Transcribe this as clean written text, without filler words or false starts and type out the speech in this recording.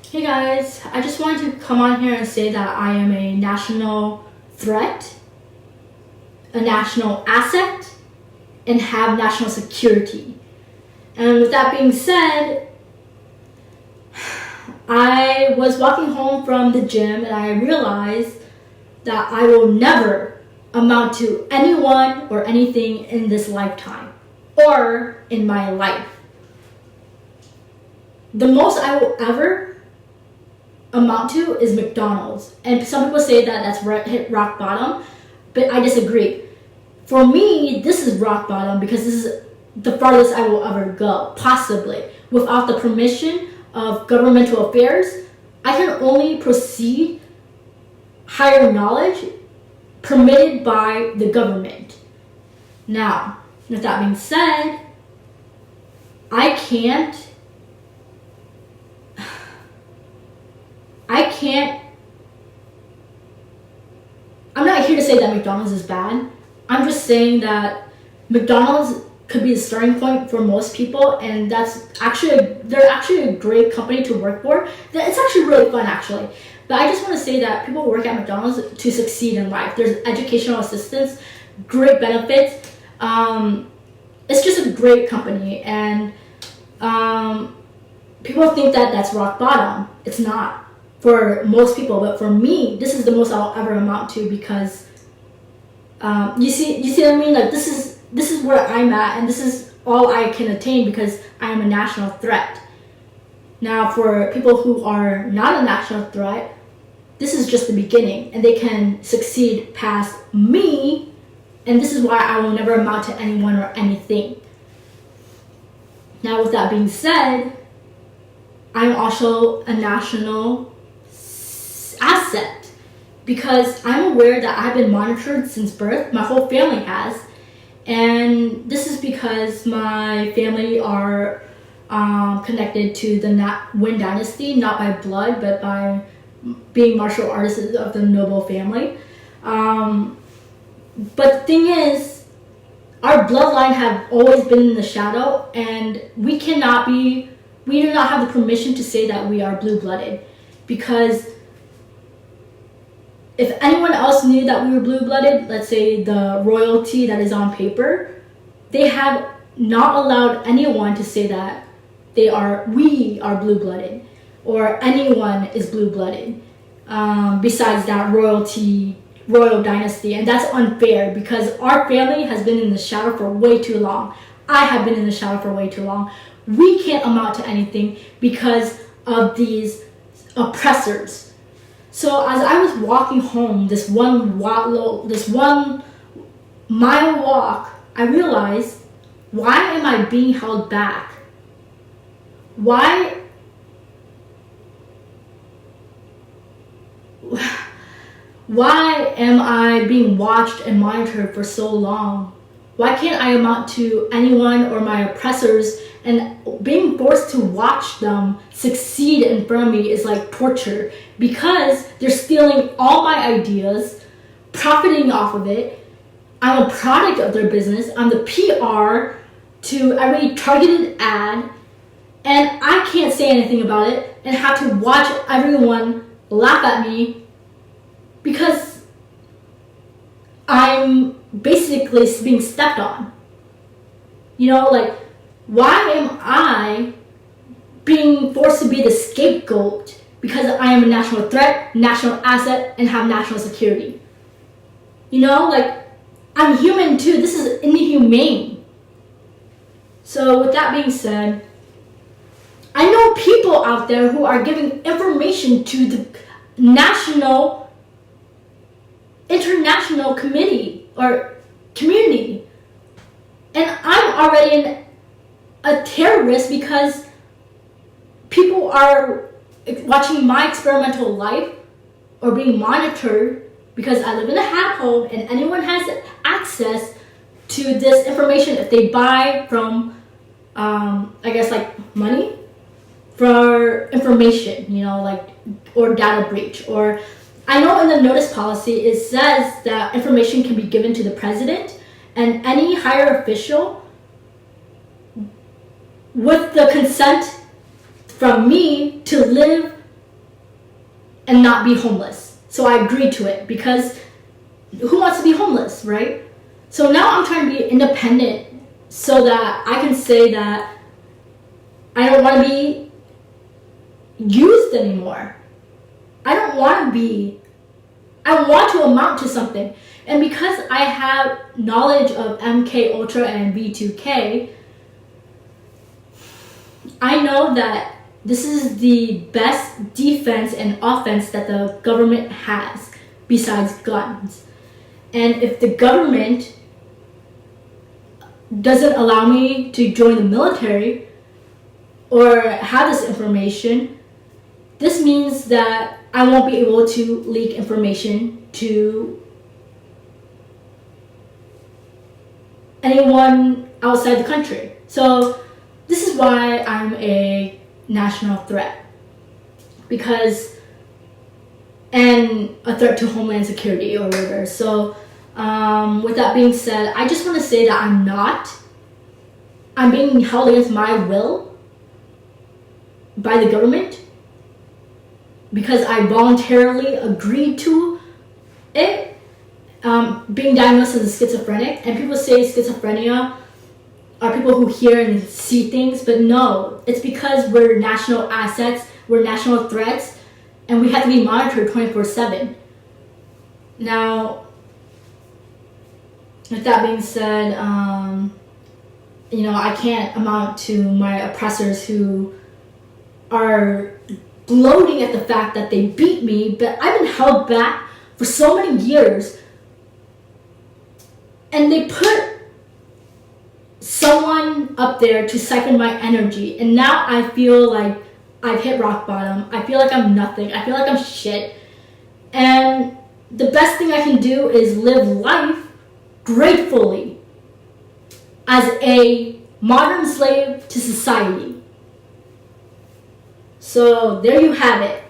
Hey guys, I just wanted to come on here and say that I am a national threat, a national asset, and have national security. And with that being said, I was walking home from the gym and I realized that I will never amount to anyone or anything in this lifetime or in my life. The most I will ever amount to is McDonald's. And some people say that that's hit rock bottom, but I disagree. For me, this is rock bottom because this is the farthest I will ever go, possibly. Without the permission of governmental affairs, I can only proceed higher knowledge permitted by the government. Now, with that being said, I'm not here to say that McDonald's is bad. I'm just saying that McDonald's could be the starting point for most people, and they're actually a great company to work for. It's actually really fun, actually. But I just want to say that people work at McDonald's to succeed in life. There's educational assistance, great benefits. It's just a great company, and people think that that's rock bottom. It's not for most people, but for me, this is the most I'll ever amount to because you see what I mean? Like this is where I'm at, and this is all I can attain because I am a national threat. Now, for people who are not a national threat, this is just the beginning, and they can succeed past me, and this is why I will never amount to anyone or anything. Now, with that being said, I'm also a national asset because I'm aware that I've been monitored since birth. My whole family has, and this is because my family are connected to the Nguyen dynasty, not by blood, but by being martial artists of the noble family. But the thing is, our bloodline have always been in the shadow, and we do not have the permission to say that we are blue-blooded, because if anyone else knew that we were blue-blooded, let's say the royalty that is on paper, they have not allowed anyone to say that we are blue-blooded, or anyone is blue-blooded, besides that royal dynasty. And that's unfair because our family has been in the shadow for way too long. I have been in the shadow for way too long. We can't amount to anything because of these oppressors. So as I was walking home, this 1 mile walk, I realized, why am I being held back? Why am I being watched and monitored for so long? Why can't I amount to anyone or my oppressors? And being forced to watch them succeed in front of me is like torture because they're stealing all my ideas, profiting off of it. I'm a product of their business. I'm the PR to every targeted ad, and I can't say anything about it and have to watch everyone laugh at me because I'm basically being stepped on. Why am I being forced to be the scapegoat because I am a national threat, national asset, and have national security? I'm human too. This is inhumane. So with that being said, I know people out there who are giving information to the international committee or community. And I'm already a terrorist because people are watching my experimental life or being monitored because I live in a hat hole, and anyone has access to this information if they buy from, money for information, or data breach. Or I know in the notice policy it says that information can be given to the president and any higher official with the consent from me to live and not be homeless. So I agreed to it because who wants to be homeless, right? So now I'm trying to be independent so that I can say that I don't want to be used anymore. I don't want to be, I want to amount to something. And because I have knowledge of MK Ultra and V2K, I know that this is the best defense and offense that the government has besides guns. And if the government doesn't allow me to join the military or have this information, this means that I won't be able to leak information to anyone outside the country. So this is why I'm a national threat. And a threat to homeland security or whatever. So with that being said, I just want to say that I'm being held against my will by the government because I voluntarily agreed to it. Being diagnosed as a schizophrenic, and people say schizophrenia are people who hear and see things, but no, it's because we're national assets, we're national threats, and we have to be monitored 24/7. Now, with that being said, I can't amount to my oppressors who are gloating at the fact that they beat me, but I've been held back for so many years, and they put someone up there to siphon my energy, and now I feel like I've hit rock bottom. I feel like I'm nothing. I feel like I'm shit. And the best thing I can do is live life gratefully as a modern slave to society. So there you have it.